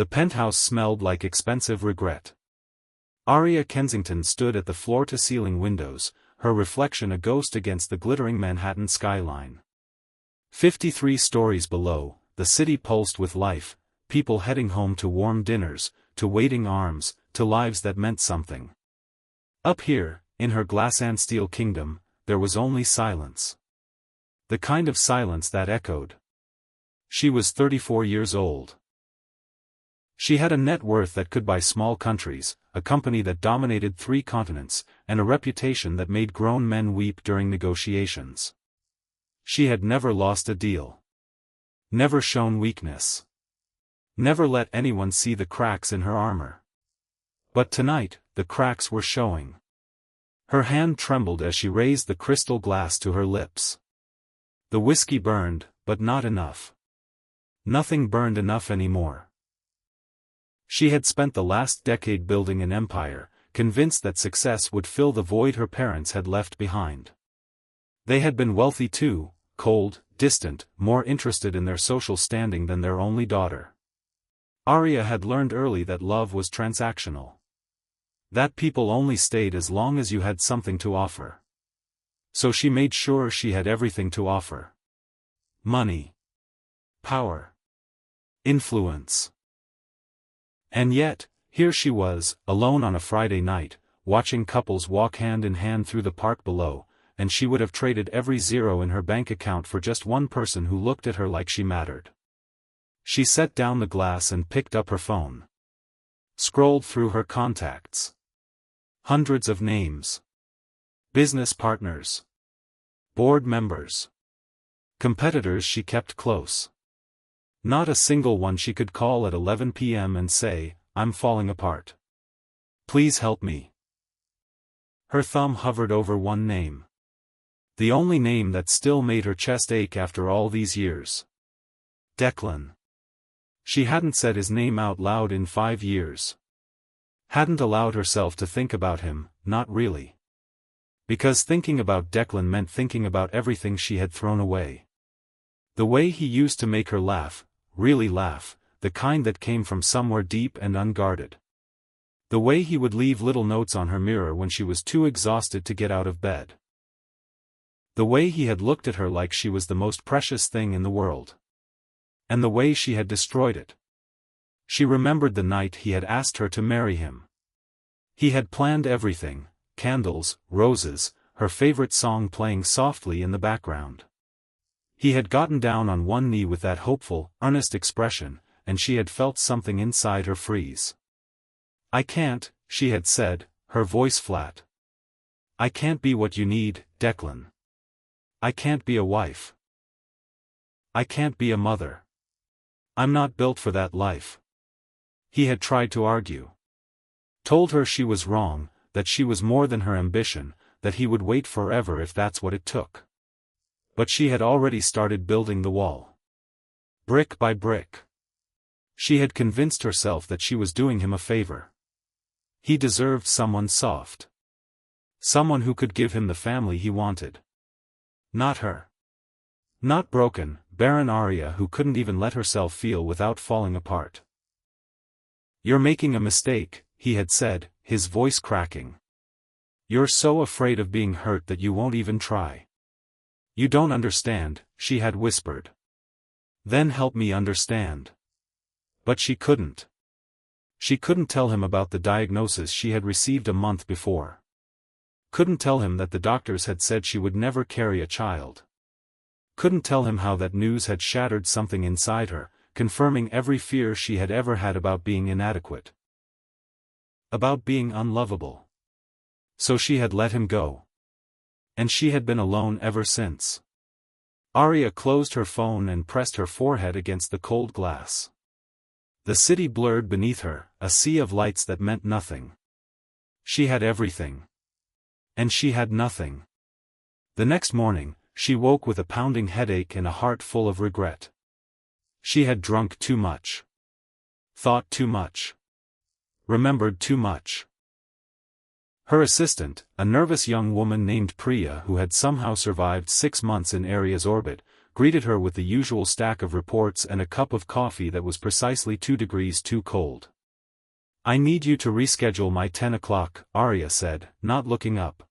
The penthouse smelled like expensive regret. Aria Kensington stood at the floor-to-ceiling windows, her reflection a ghost against the glittering Manhattan skyline. 53 stories below, the city pulsed with life, people heading home to warm dinners, to waiting arms, to lives that meant something. Up here, in her glass and steel kingdom, there was only silence. The kind of silence that echoed. She was 34 years old. She had a net worth that could buy small countries, a company that dominated 3 continents, and a reputation that made grown men weep during negotiations. She had never lost a deal. Never shown weakness. Never let anyone see the cracks in her armor. But tonight, the cracks were showing. Her hand trembled as she raised the crystal glass to her lips. The whiskey burned, but not enough. Nothing burned enough anymore. She had spent the last decade building an empire, convinced that success would fill the void her parents had left behind. They had been wealthy too, cold, distant, more interested in their social standing than their only daughter. Aria had learned early that love was transactional. That people only stayed as long as you had something to offer. So she made sure she had everything to offer. Money. Power. Influence. And yet, here she was, alone on a Friday night, watching couples walk hand in hand through the park below, and she would have traded every zero in her bank account for just one person who looked at her like she mattered. She set down the glass and picked up her phone. Scrolled through her contacts. Hundreds of names. Business partners. Board members. Competitors she kept close. Not a single one she could call at 11 p.m. and say, "I'm falling apart. Please help me." Her thumb hovered over one name. The only name that still made her chest ache after all these years. Declan. She hadn't said his name out loud in 5 years. Hadn't allowed herself to think about him, not really. Because thinking about Declan meant thinking about everything she had thrown away. The way he used to make her laugh, really laugh, the kind that came from somewhere deep and unguarded. The way he would leave little notes on her mirror when she was too exhausted to get out of bed. The way he had looked at her like she was the most precious thing in the world. And the way she had destroyed it. She remembered the night he had asked her to marry him. He had planned everything, candles, roses, her favorite song playing softly in the background. He had gotten down on one knee with that hopeful, earnest expression, and she had felt something inside her freeze. "I can't," she had said, her voice flat. "I can't be what you need, Declan. I can't be a wife. I can't be a mother. I'm not built for that life." He had tried to argue. Told her she was wrong, that she was more than her ambition, that he would wait forever if that's what it took. But she had already started building the wall. Brick by brick. She had convinced herself that she was doing him a favor. He deserved someone soft. Someone who could give him the family he wanted. Not her. Not broken, barren Aria who couldn't even let herself feel without falling apart. "You're making a mistake," he had said, his voice cracking. "You're so afraid of being hurt that you won't even try. You don't understand," she had whispered. "Then help me understand." But she couldn't. She couldn't tell him about the diagnosis she had received a month before. Couldn't tell him that the doctors had said she would never carry a child. Couldn't tell him how that news had shattered something inside her, confirming every fear she had ever had about being inadequate. About being unlovable. So she had let him go. And she had been alone ever since. Aria closed her phone and pressed her forehead against the cold glass. The city blurred beneath her, a sea of lights that meant nothing. She had everything. And she had nothing. The next morning, she woke with a pounding headache and a heart full of regret. She had drunk too much. Thought too much. Remembered too much. Her assistant, a nervous young woman named Priya who had somehow survived 6 months in Aria's orbit, greeted her with the usual stack of reports and a cup of coffee that was precisely 2 degrees too cold. "I need you to reschedule my 10 o'clock, Arya said, not looking up.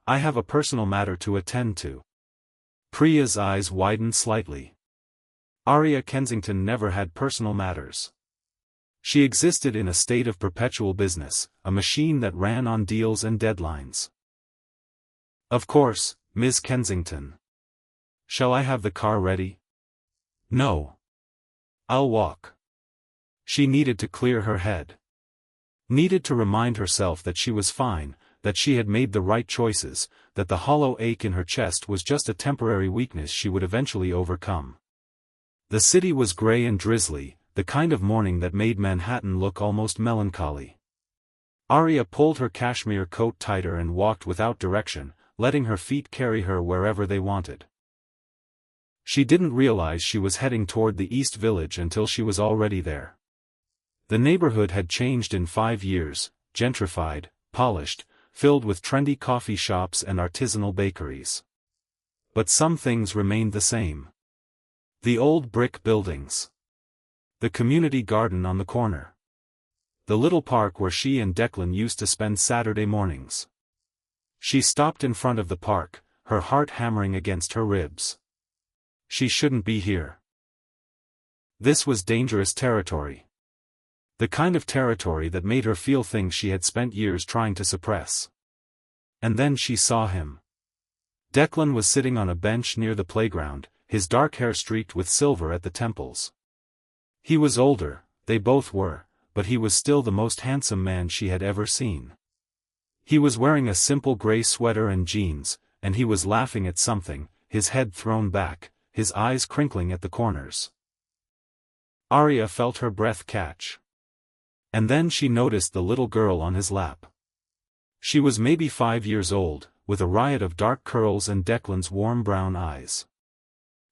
"I have a personal matter to attend to." Priya's eyes widened slightly. Arya Kensington never had personal matters. She existed in a state of perpetual business, a machine that ran on deals and deadlines. "Of course, Ms. Kensington. Shall I have the car ready?" "No. I'll walk." She needed to clear her head. Needed to remind herself that she was fine, that she had made the right choices, that the hollow ache in her chest was just a temporary weakness she would eventually overcome. The city was gray and drizzly, the kind of morning that made Manhattan look almost melancholy. Arya pulled her cashmere coat tighter and walked without direction, letting her feet carry her wherever they wanted. She didn't realize she was heading toward the East Village until she was already there. The neighborhood had changed in 5 years, gentrified, polished, filled with trendy coffee shops and artisanal bakeries. But some things remained the same. The old brick buildings. The community garden on the corner. The little park where she and Declan used to spend Saturday mornings. She stopped in front of the park, her heart hammering against her ribs. She shouldn't be here. This was dangerous territory. The kind of territory that made her feel things she had spent years trying to suppress. And then she saw him. Declan was sitting on a bench near the playground, his dark hair streaked with silver at the temples. He was older, they both were, but he was still the most handsome man she had ever seen. He was wearing a simple gray sweater and jeans, and he was laughing at something, his head thrown back, his eyes crinkling at the corners. Arya felt her breath catch. And then she noticed the little girl on his lap. She was maybe 5 years old, with a riot of dark curls and Declan's warm brown eyes.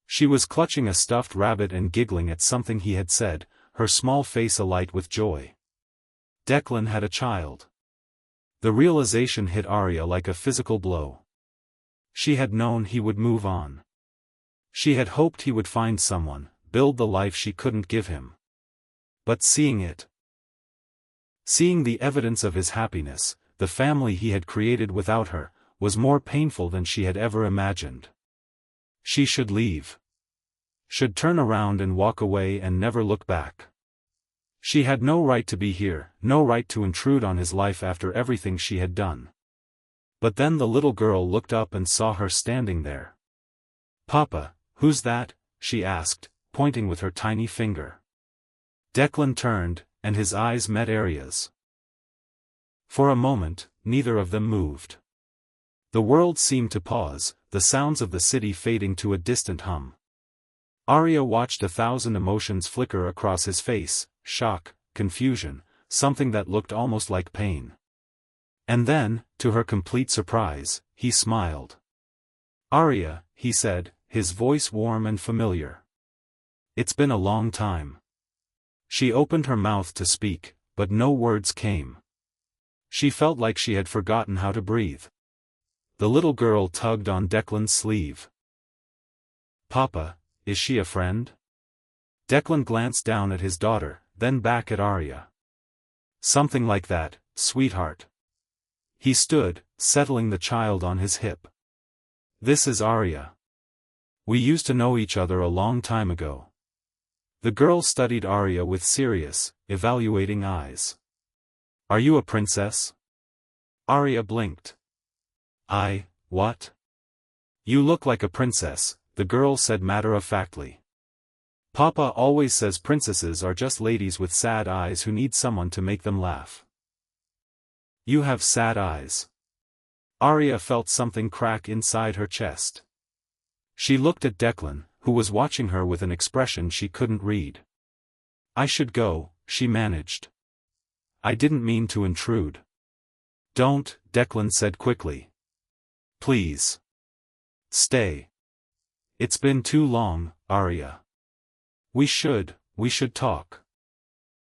She was clutching a stuffed rabbit and giggling at something he had said, her small face alight with joy. Declan had a child. The realization hit Arya like a physical blow. She had known he would move on. She had hoped he would find someone, build the life she couldn't give him. But seeing the evidence of his happiness, the family he had created without her, was more painful than she had ever imagined. She should leave. Should turn around and walk away and never look back. She had no right to be here, no right to intrude on his life after everything she had done. But then the little girl looked up and saw her standing there. "Papa, who's that?" she asked, pointing with her tiny finger. Declan turned, and his eyes met Arya's. For a moment, neither of them moved. The world seemed to pause, the sounds of the city fading to a distant hum. Arya watched 1,000 emotions flicker across his face, shock, confusion, something that looked almost like pain. And then, to her complete surprise, he smiled. "Arya," he said, his voice warm and familiar. "It's been a long time." She opened her mouth to speak, but no words came. She felt like she had forgotten how to breathe. The little girl tugged on Declan's sleeve. "Papa, is she a friend?" Declan glanced down at his daughter, then back at Arya. "Something like that, sweetheart." He stood, settling the child on his hip. "This is Arya. We used to know each other a long time ago." The girl studied Arya with serious, evaluating eyes. "Are you a princess?" Arya blinked. What? "You look like a princess," the girl said matter-of-factly. "Papa always says princesses are just ladies with sad eyes who need someone to make them laugh." "You have sad eyes." Arya felt something crack inside her chest. She looked at Declan, who was watching her with an expression she couldn't read. "I should go," she managed. "I didn't mean to intrude." "Don't," Declan said quickly. "Please. Stay. It's been too long, Arya. We should talk."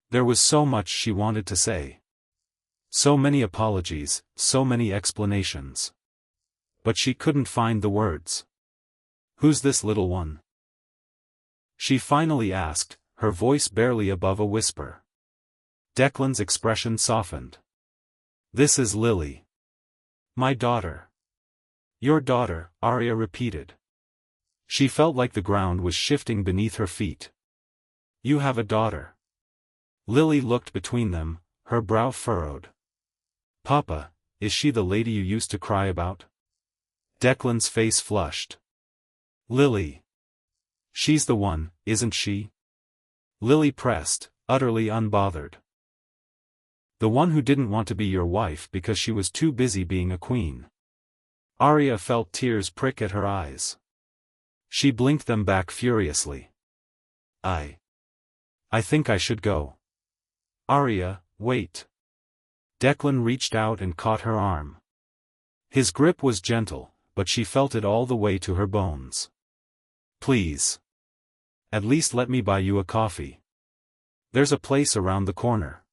There was so much she wanted to say. So many apologies, so many explanations. But she couldn't find the words. Who's this little one? She finally asked, her voice barely above a whisper. Declan's expression softened. This is Lily. My daughter. Your daughter, Arya repeated. She felt like the ground was shifting beneath her feet. You have a daughter. Lily looked between them, her brow furrowed. Papa, is she the lady you used to cry about? Declan's face flushed. Lily. She's the one, isn't she? Lily pressed, utterly unbothered. The one who didn't want to be your wife because she was too busy being a queen. Arya felt tears prick at her eyes. She blinked them back furiously. I think I should go. Arya, wait. Declan reached out and caught her arm. His grip was gentle, but she felt it all the way to her bones. Please. At least let me buy you a coffee. There's a place around the corner.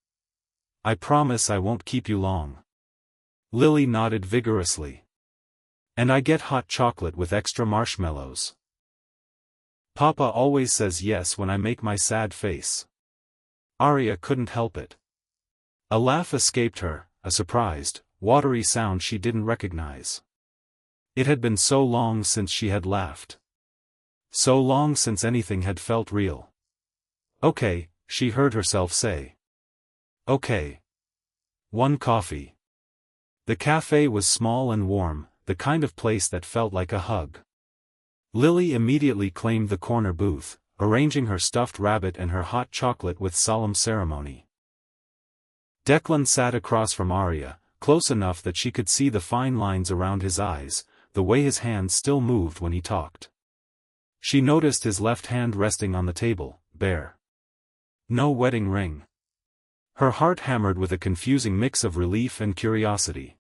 I promise I won't keep you long. Lily nodded vigorously. And I get hot chocolate with extra marshmallows. Papa always says yes when I make my sad face. Arya couldn't help it. A laugh escaped her, a surprised, watery sound she didn't recognize. It had been so long since she had laughed. So long since anything had felt real. Okay, she heard herself say. Okay. One coffee. The cafe was small and warm, the kind of place that felt like a hug. Lily immediately claimed the corner booth, arranging her stuffed rabbit and her hot chocolate with solemn ceremony. Declan sat across from Arya, close enough that she could see the fine lines around his eyes, the way his hands still moved when he talked. She noticed his left hand resting on the table, bare. No wedding ring. Her heart hammered with a confusing mix of relief and curiosity.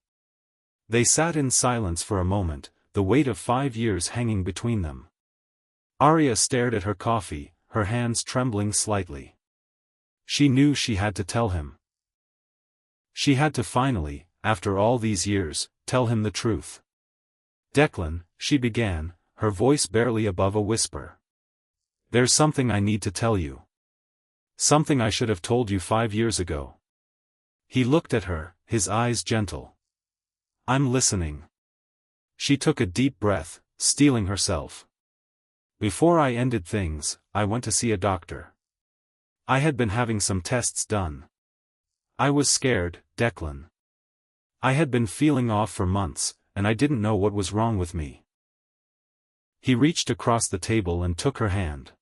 They sat in silence for a moment, the weight of 5 years hanging between them. Arya stared at her coffee, her hands trembling slightly. She knew she had to tell him. She had to finally, after all these years, tell him the truth. Declan, she began, her voice barely above a whisper. There's something I need to tell you. Something I should have told you 5 years ago. He looked at her, his eyes gentle. I'm listening. She took a deep breath, steeling herself. Before I ended things, I went to see a doctor. I had been having some tests done. I was scared, Declan. I had been feeling off for months, and I didn't know what was wrong with me. He reached across the table and took her hand.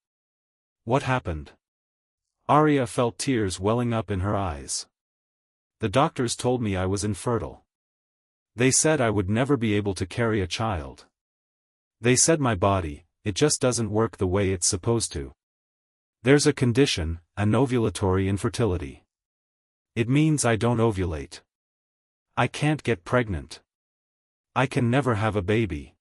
What happened? Arya felt tears welling up in her eyes. The doctors told me I was infertile. They said I would never be able to carry a child. They said my body, it just doesn't work the way it's supposed to. There's a condition, anovulatory infertility. It means I don't ovulate. I can't get pregnant. I can never have a baby.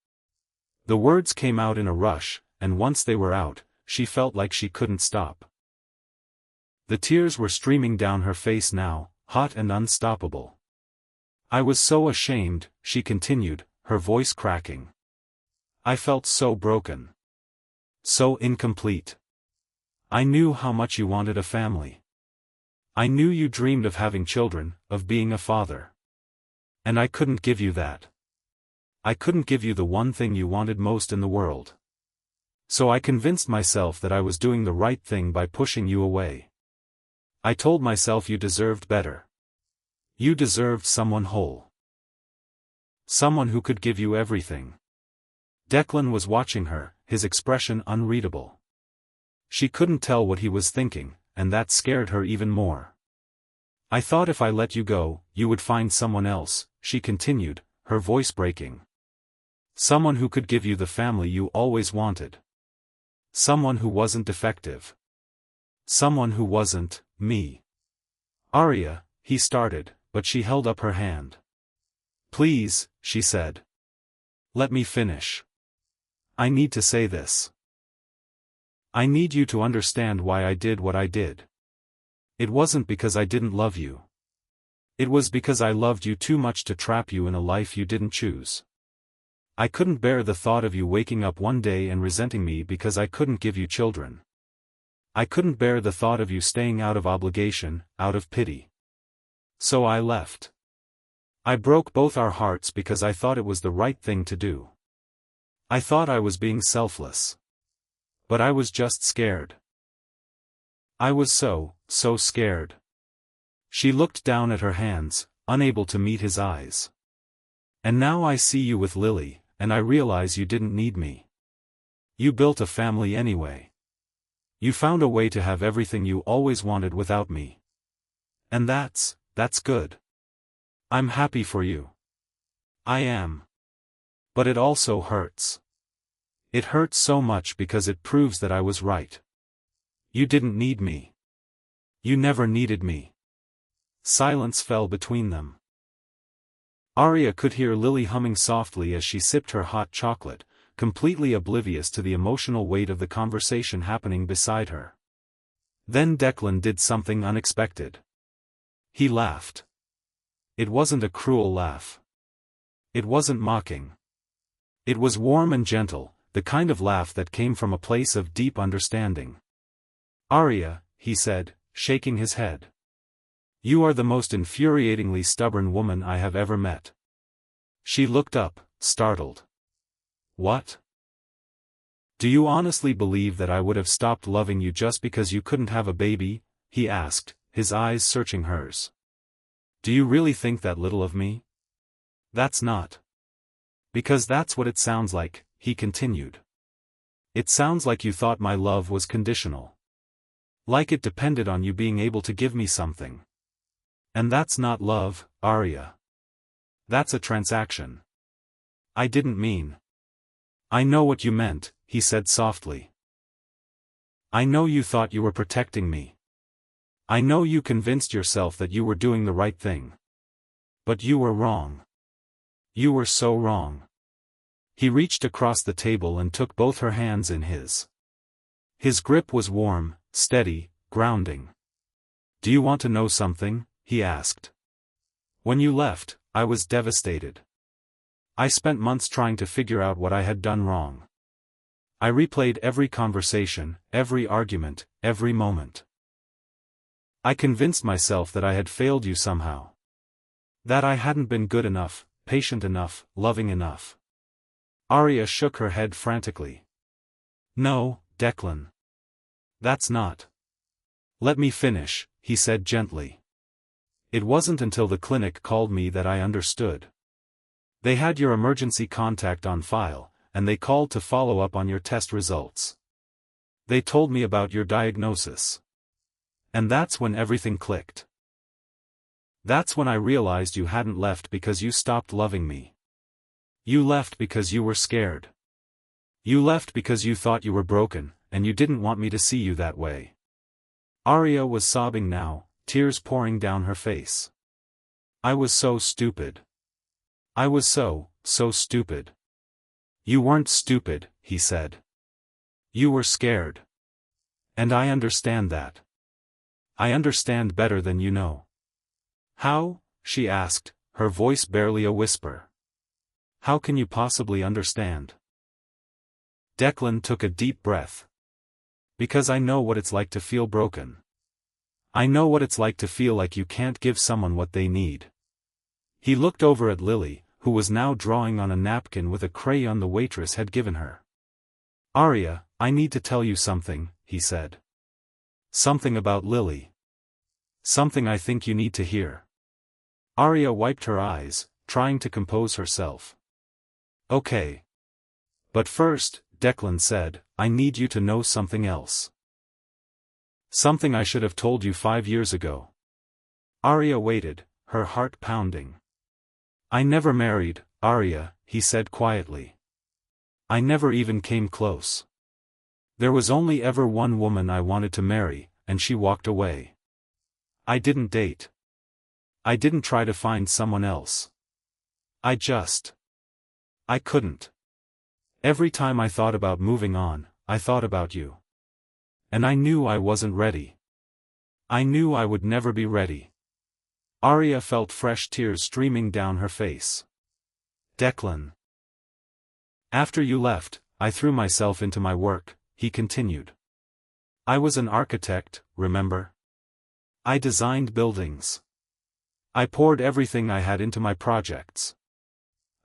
The words came out in a rush, and once they were out, she felt like she couldn't stop. The tears were streaming down her face now, hot and unstoppable. I was so ashamed, she continued, her voice cracking. I felt so broken. So incomplete. I knew how much you wanted a family. I knew you dreamed of having children, of being a father. And I couldn't give you that. I couldn't give you the one thing you wanted most in the world. So I convinced myself that I was doing the right thing by pushing you away. I told myself you deserved better. You deserved someone whole. Someone who could give you everything. Declan was watching her, his expression unreadable. She couldn't tell what he was thinking, and that scared her even more. I thought if I let you go, you would find someone else, she continued, her voice breaking. Someone who could give you the family you always wanted. Someone who wasn't defective. Someone who wasn't me. Arya, he started, but she held up her hand. Please, she said. Let me finish. I need to say this. I need you to understand why I did what I did. It wasn't because I didn't love you. It was because I loved you too much to trap you in a life you didn't choose. I couldn't bear the thought of you waking up one day and resenting me because I couldn't give you children. I couldn't bear the thought of you staying out of obligation, out of pity. So I left. I broke both our hearts because I thought it was the right thing to do. I thought I was being selfless. But I was just scared. I was so scared. She looked down at her hands, unable to meet his eyes. And now I see you with Lily, and I realize you didn't need me. You built a family anyway. You found a way to have everything you always wanted without me. And that's good. I'm happy for you. I am. But it also hurts. It hurts so much because it proves that I was right. You didn't need me. You never needed me. Silence fell between them. Arya could hear Lily humming softly as she sipped her hot chocolate, completely oblivious to the emotional weight of the conversation happening beside her. Then Declan did something unexpected. He laughed. It wasn't a cruel laugh. It wasn't mocking. It was warm and gentle, the kind of laugh that came from a place of deep understanding. Arya, he said, shaking his head. You are the most infuriatingly stubborn woman I have ever met. She looked up, startled. What? Do you honestly believe that I would have stopped loving you just because you couldn't have a baby? He asked, his eyes searching hers. Do you really think that little of me? That's not. Because that's what it sounds like, he continued. It sounds like you thought my love was conditional. Like it depended on you being able to give me something. And that's not love, Arya. That's a transaction. I didn't mean. I know what you meant, he said softly. I know you thought you were protecting me. I know you convinced yourself that you were doing the right thing. But you were wrong. You were so wrong. He reached across the table and took both her hands in his. His grip was warm, steady, grounding. Do you want to know something? He asked. When you left, I was devastated. I spent months trying to figure out what I had done wrong. I replayed every conversation, every argument, every moment. I convinced myself that I had failed you somehow. That I hadn't been good enough, patient enough, loving enough. Arya shook her head frantically. No, Declan. That's not. Let me finish, he said gently. It wasn't until the clinic called me that I understood. They had your emergency contact on file, and they called to follow up on your test results. They told me about your diagnosis. And that's when everything clicked. That's when I realized you hadn't left because you stopped loving me. You left because you were scared. You left because you thought you were broken, and you didn't want me to see you that way. Arya was sobbing now, tears pouring down her face. I was so stupid. I was so stupid. You weren't stupid, he said. You were scared. And I understand that. I understand better than you know. How? She asked, her voice barely a whisper. How can you possibly understand? Declan took a deep breath. Because I know what it's like to feel broken. I know what it's like to feel like you can't give someone what they need. He looked over at Lily, who was now drawing on a napkin with a crayon the waitress had given her. Arya, I need to tell you something, he said. Something about Lily. Something I think you need to hear. Arya wiped her eyes, trying to compose herself. Okay. But first, Declan said, I need you to know something else. Something I should have told you 5 years ago. Arya waited, her heart pounding. I never married, Arya, he said quietly. I never even came close. There was only ever one woman I wanted to marry, and she walked away. I didn't date. I didn't try to find someone else. I couldn't. Every time I thought about moving on, I thought about you. And I knew I wasn't ready. I knew I would never be ready. Arya felt fresh tears streaming down her face. Declan. After you left, I threw myself into my work, he continued. I was an architect, remember? I designed buildings. I poured everything I had into my projects.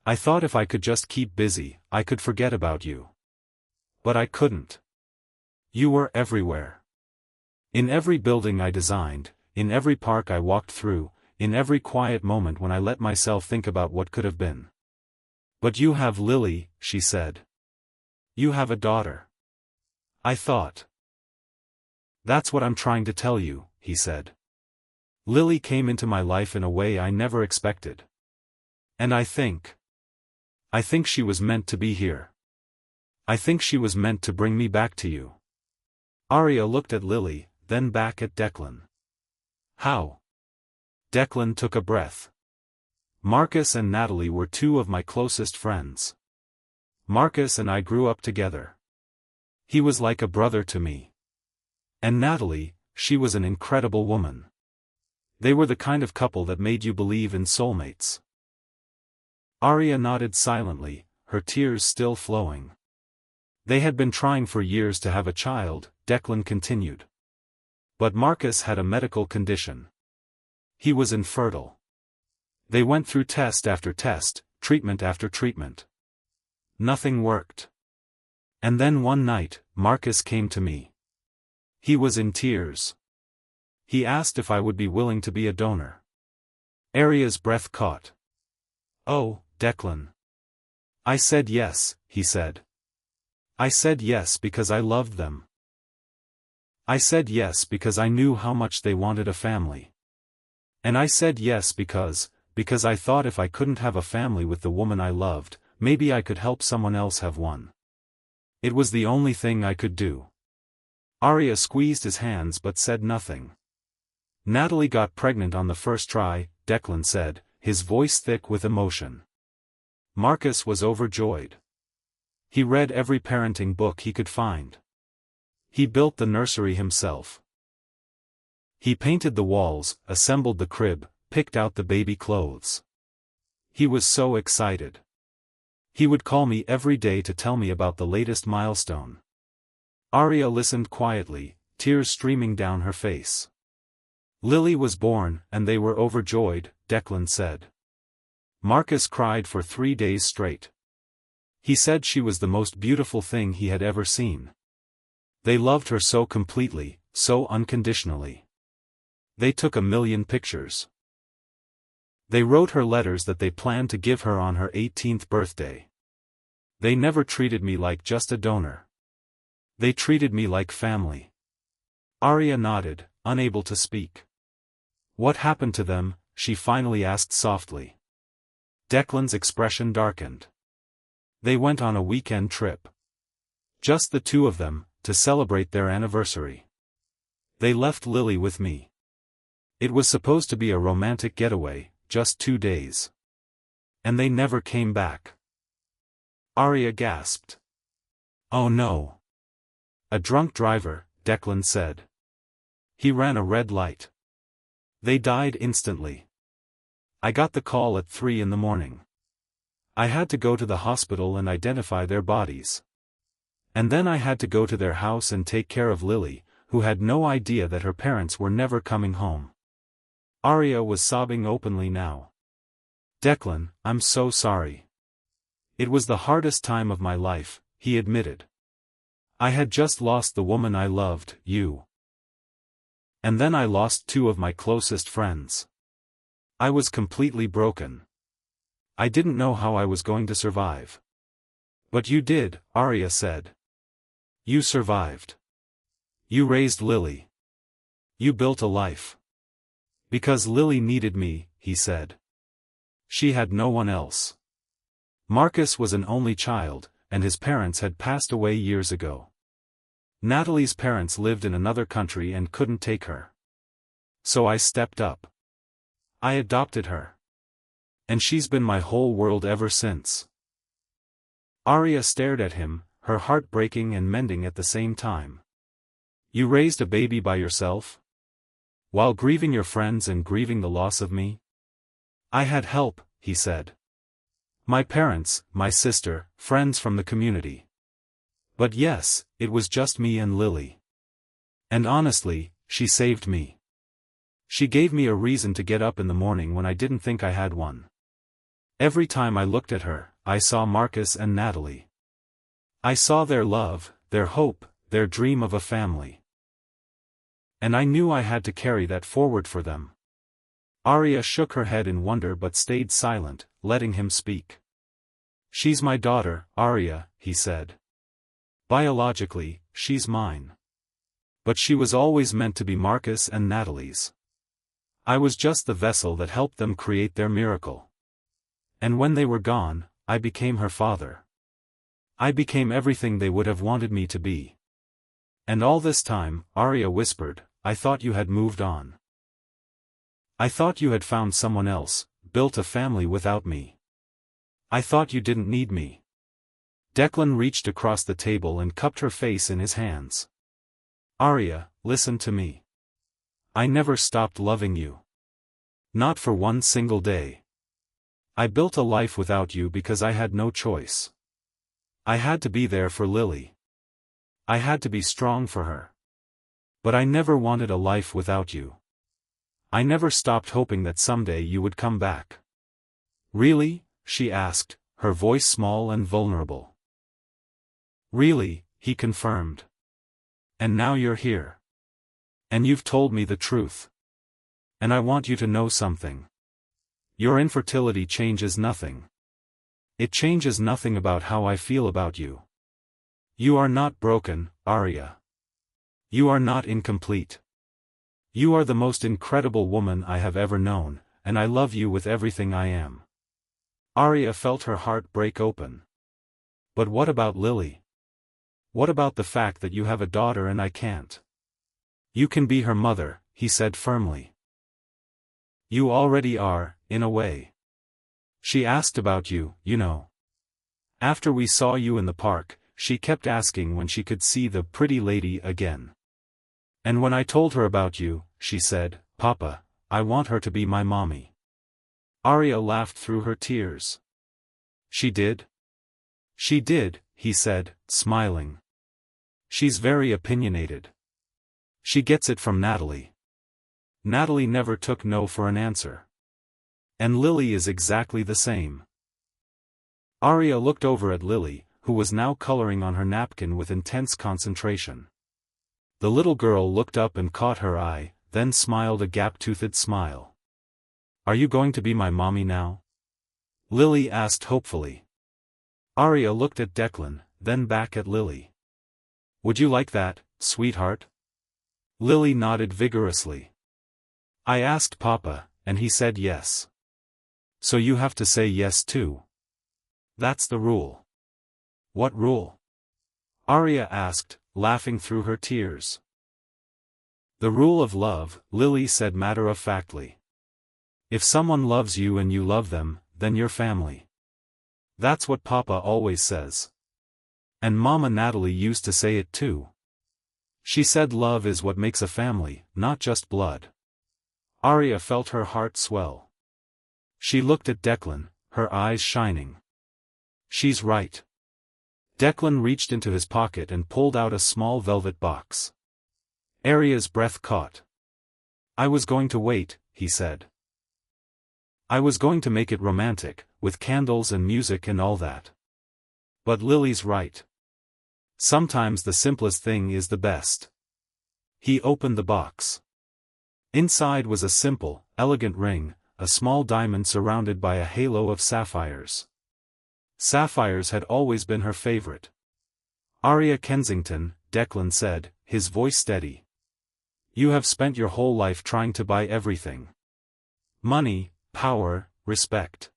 I thought if I could just keep busy, I could forget about you. But I couldn't. You were everywhere. In every building I designed, in every park I walked through, in every quiet moment when I let myself think about what could have been. But you have Lily, she said. You have a daughter. I thought. That's what I'm trying to tell you, he said. Lily came into my life in a way I never expected. And I think she was meant to be here. I think she was meant to bring me back to you. Arya looked at Lily, then back at Declan. How? Declan took a breath. Marcus and Natalie were two of my closest friends. Marcus and I grew up together. He was like a brother to me. And Natalie, she was an incredible woman. They were the kind of couple that made you believe in soulmates. Arya nodded silently, her tears still flowing. They had been trying for years to have a child, Declan continued. But Marcus had a medical condition. He was infertile. They went through test after test, treatment after treatment. Nothing worked. And then one night, Marcus came to me. He was in tears. He asked if I would be willing to be a donor. Arya's breath caught. Oh, Declan. I said yes, he said. I said yes because I loved them. I said yes because I knew how much they wanted a family. And I said yes because I thought if I couldn't have a family with the woman I loved, maybe I could help someone else have one. It was the only thing I could do. Arya squeezed his hands but said nothing. Natalie got pregnant on the first try, Declan said, his voice thick with emotion. Marcus was overjoyed. He read every parenting book he could find. He built the nursery himself. He painted the walls, assembled the crib, picked out the baby clothes. He was so excited. He would call me every day to tell me about the latest milestone. Arya listened quietly, tears streaming down her face. Lily was born, and they were overjoyed, Declan said. Marcus cried for 3 days straight. He said she was the most beautiful thing he had ever seen. They loved her so completely, so unconditionally. They took 1,000,000 pictures. They wrote her letters that they planned to give her on her 18th birthday. They never treated me like just a donor. They treated me like family. Arya nodded, unable to speak. What happened to them? She finally asked softly. Declan's expression darkened. They went on a weekend trip. Just the two of them, to celebrate their anniversary. They left Lily with me. It was supposed to be a romantic getaway, just 2 days. And they never came back. Arya gasped. Oh no. A drunk driver, Declan said. He ran a red light. They died instantly. I got the call at 3 in the morning. I had to go to the hospital and identify their bodies. And then I had to go to their house and take care of Lily, who had no idea that her parents were never coming home. Arya was sobbing openly now. Declan, I'm so sorry. It was the hardest time of my life, he admitted. I had just lost the woman I loved, you. And then I lost 2 of my closest friends. I was completely broken. I didn't know how I was going to survive. But you did, Arya said. You survived. You raised Lily. You built a life. Because Lily needed me, he said. She had no one else. Marcus was an only child, and his parents had passed away years ago. Natalie's parents lived in another country and couldn't take her. So I stepped up. I adopted her. And she's been my whole world ever since. Arya stared at him, her heart breaking and mending at the same time. You raised a baby by yourself? While grieving your friends and grieving the loss of me? I had help, he said. My parents, my sister, friends from the community. But yes, it was just me and Lily. And honestly, she saved me. She gave me a reason to get up in the morning when I didn't think I had one. Every time I looked at her, I saw Marcus and Natalie. I saw their love, their hope, their dream of a family. And I knew I had to carry that forward for them. Arya shook her head in wonder but stayed silent, letting him speak. She's my daughter, Arya, he said. Biologically, she's mine. But she was always meant to be Marcus and Natalie's. I was just the vessel that helped them create their miracle. And when they were gone, I became her father. I became everything they would have wanted me to be. And all this time, Arya whispered, I thought you had moved on. I thought you had found someone else, built a family without me. I thought you didn't need me. Declan reached across the table and cupped her face in his hands. Arya, listen to me. I never stopped loving you. Not for one single day. I built a life without you because I had no choice. I had to be there for Lily. I had to be strong for her. But I never wanted a life without you. I never stopped hoping that someday you would come back. Really? She asked, her voice small and vulnerable. Really, he confirmed. And now you're here. And you've told me the truth. And I want you to know something. Your infertility changes nothing. It changes nothing about how I feel about you. You are not broken, Arya. You are not incomplete. You are the most incredible woman I have ever known, and I love you with everything I am. Arya felt her heart break open. But what about Lily? What about the fact that you have a daughter and I can't? You can be her mother, he said firmly. You already are, in a way. She asked about you, you know. After we saw you in the park, she kept asking when she could see the pretty lady again. And when I told her about you, she said, Papa, I want her to be my mommy. Arya laughed through her tears. She did? She did, he said, smiling. She's very opinionated. She gets it from Natalie. Natalie never took no for an answer. And Lily is exactly the same. Arya looked over at Lily, who was now coloring on her napkin with intense concentration. The little girl looked up and caught her eye, then smiled a gap-toothed smile. Are you going to be my mommy now? Lily asked hopefully. Arya looked at Declan, then back at Lily. Would you like that, sweetheart? Lily nodded vigorously. I asked Papa, and he said yes. So you have to say yes too. That's the rule. What rule? Arya asked, laughing through her tears. The rule of love, Lily said matter-of-factly. If someone loves you and you love them, then you're family. That's what Papa always says. And Mama Natalie used to say it too. She said love is what makes a family, not just blood. Arya felt her heart swell. She looked at Declan, her eyes shining. She's right. Declan reached into his pocket and pulled out a small velvet box. Arya's breath caught. I was going to wait, he said. I was going to make it romantic, with candles and music and all that. But Lily's right. Sometimes the simplest thing is the best. He opened the box. Inside was a simple, elegant ring, a small diamond surrounded by a halo of sapphires. Sapphires had always been her favorite. Arya Kensington, Declan said, his voice steady. You have spent your whole life trying to buy everything. Money, power, respect.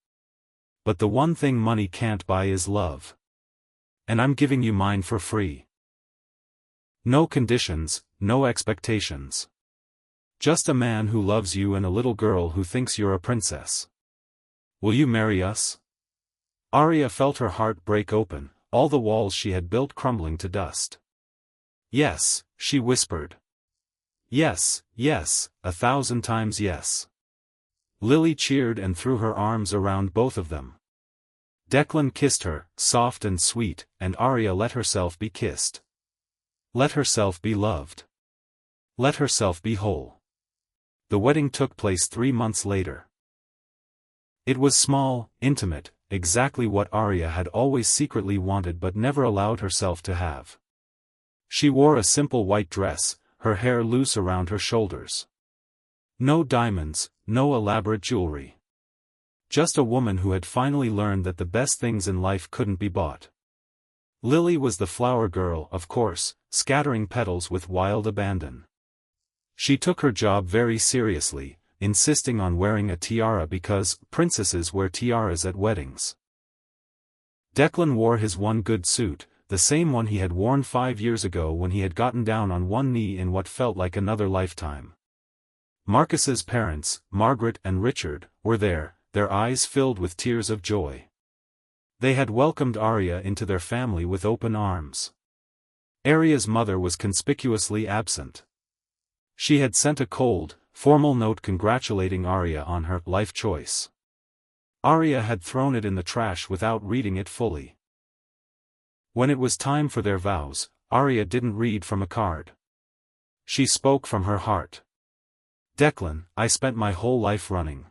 But the one thing money can't buy is love. And I'm giving you mine for free. No conditions, no expectations. Just a man who loves you and a little girl who thinks you're a princess. Will you marry us? Arya felt her heart break open, all the walls she had built crumbling to dust. Yes, she whispered. Yes, yes, 1,000 times yes. Lily cheered and threw her arms around both of them. Declan kissed her, soft and sweet, and Arya let herself be kissed. Let herself be loved. Let herself be whole. The wedding took place 3 months later. It was small, intimate, exactly what Arya had always secretly wanted but never allowed herself to have. She wore a simple white dress, her hair loose around her shoulders. No diamonds, no elaborate jewelry. Just a woman who had finally learned that the best things in life couldn't be bought. Lily was the flower girl, of course, scattering petals with wild abandon. She took her job very seriously, insisting on wearing a tiara because princesses wear tiaras at weddings. Declan wore his one good suit, the same one he had worn 5 years ago when he had gotten down on one knee in what felt like another lifetime. Marcus's parents, Margaret and Richard, were there, their eyes filled with tears of joy. They had welcomed Arya into their family with open arms. Arya's mother was conspicuously absent. She had sent a cold, formal note congratulating Arya on her life choice. Arya had thrown it in the trash without reading it fully. When it was time for their vows, Arya didn't read from a card. She spoke from her heart. Declan, I spent my whole life running.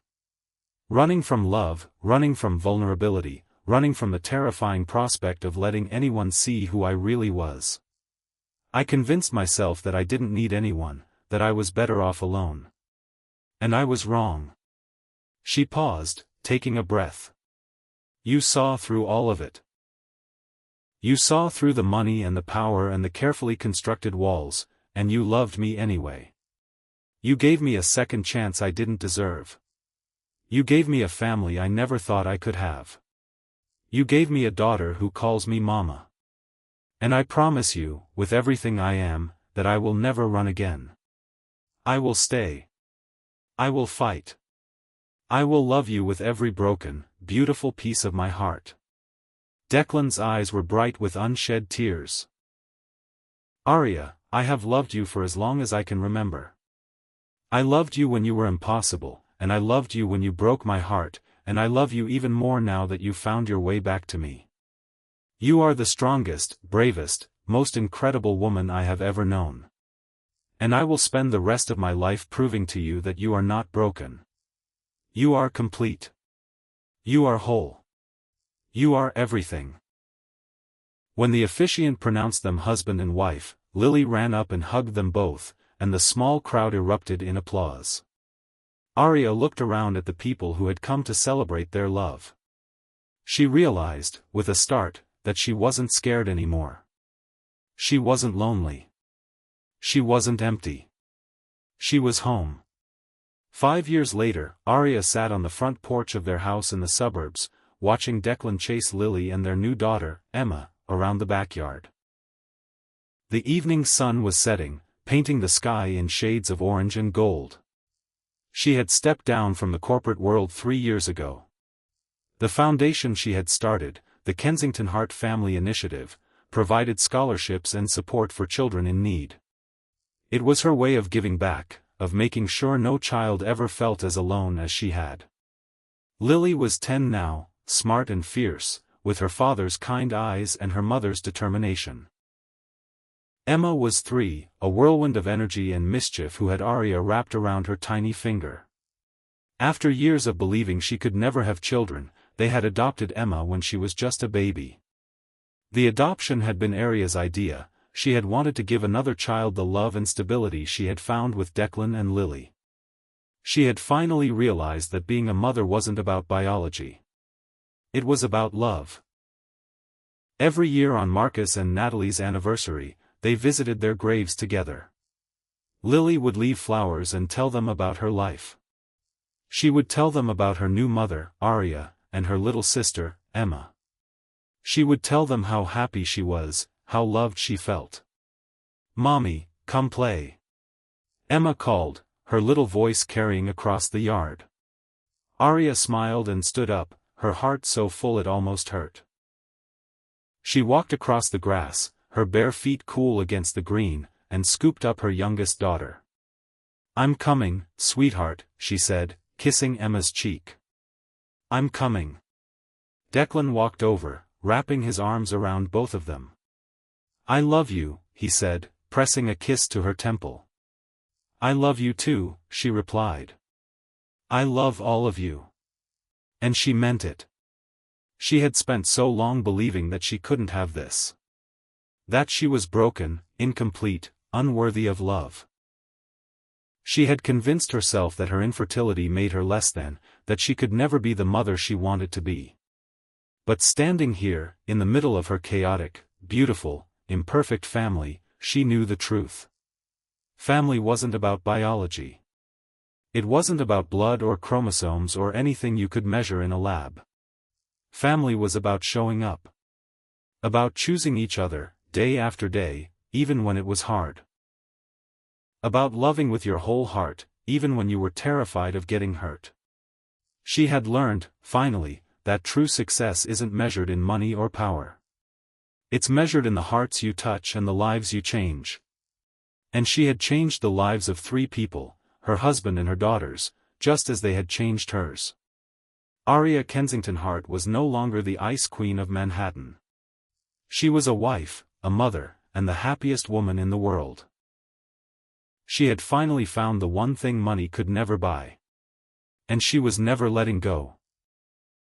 Running from love, running from vulnerability, running from the terrifying prospect of letting anyone see who I really was. I convinced myself that I didn't need anyone, that I was better off alone. And I was wrong. She paused, taking a breath. You saw through all of it. You saw through the money and the power and the carefully constructed walls, and you loved me anyway. You gave me a second chance I didn't deserve. You gave me a family I never thought I could have. You gave me a daughter who calls me Mama. And I promise you, with everything I am, that I will never run again. I will stay. I will fight. I will love you with every broken, beautiful piece of my heart. Declan's eyes were bright with unshed tears. Arya, I have loved you for as long as I can remember. I loved you when you were impossible, and I loved you when you broke my heart, and I love you even more now that you found your way back to me. You are the strongest, bravest, most incredible woman I have ever known. And I will spend the rest of my life proving to you that you are not broken. You are complete. You are whole. You are everything. When the officiant pronounced them husband and wife, Lily ran up and hugged them both, and the small crowd erupted in applause. Arya looked around at the people who had come to celebrate their love. She realized, with a start, that she wasn't scared anymore. She wasn't lonely. She wasn't empty. She was home. 5 years later, Arya sat on the front porch of their house in the suburbs, watching Declan chase Lily and their new daughter, Emma, around the backyard. The evening sun was setting, painting the sky in shades of orange and gold. She had stepped down from the corporate world 3 years ago. The foundation she had started, the Kensington Heart Family Initiative, provided scholarships and support for children in need. It was her way of giving back, of making sure no child ever felt as alone as she had. Lily was 10 now, smart and fierce, with her father's kind eyes and her mother's determination. Emma was 3, a whirlwind of energy and mischief who had Arya wrapped around her tiny finger. After years of believing she could never have children, they had adopted Emma when she was just a baby. The adoption had been Arya's idea. She had wanted to give another child the love and stability she had found with Declan and Lily. She had finally realized that being a mother wasn't about biology. It was about love. Every year on Marcus and Natalie's anniversary, they visited their graves together. Lily would leave flowers and tell them about her life. She would tell them about her new mother, Arya, and her little sister, Emma. She would tell them how happy she was, how loved she felt. "Mommy, come play," Emma called, her little voice carrying across the yard. Arya smiled and stood up, her heart so full it almost hurt. She walked across the grass, her bare feet cool against the green, and scooped up her youngest daughter. "I'm coming, sweetheart," she said, kissing Emma's cheek. "I'm coming." Declan walked over, wrapping his arms around both of them. "I love you," he said, pressing a kiss to her temple. "I love you too," she replied. "I love all of you." And she meant it. She had spent so long believing that she couldn't have this. That she was broken, incomplete, unworthy of love. She had convinced herself that her infertility made her less than, that she could never be the mother she wanted to be. But standing here, in the middle of her chaotic, beautiful, imperfect family, she knew the truth. Family wasn't about biology. It wasn't about blood or chromosomes or anything you could measure in a lab. Family was about showing up. About choosing each other, day after day, even when it was hard. About loving with your whole heart, even when you were terrified of getting hurt. She had learned, finally, that true success isn't measured in money or power. It's measured in the hearts you touch and the lives you change. And she had changed the lives of 3 people, her husband and her daughters, just as they had changed hers. Aria Kensington Hart was no longer the ice queen of Manhattan. She was a wife, a mother, and the happiest woman in the world. She had finally found the one thing money could never buy. And she was never letting go.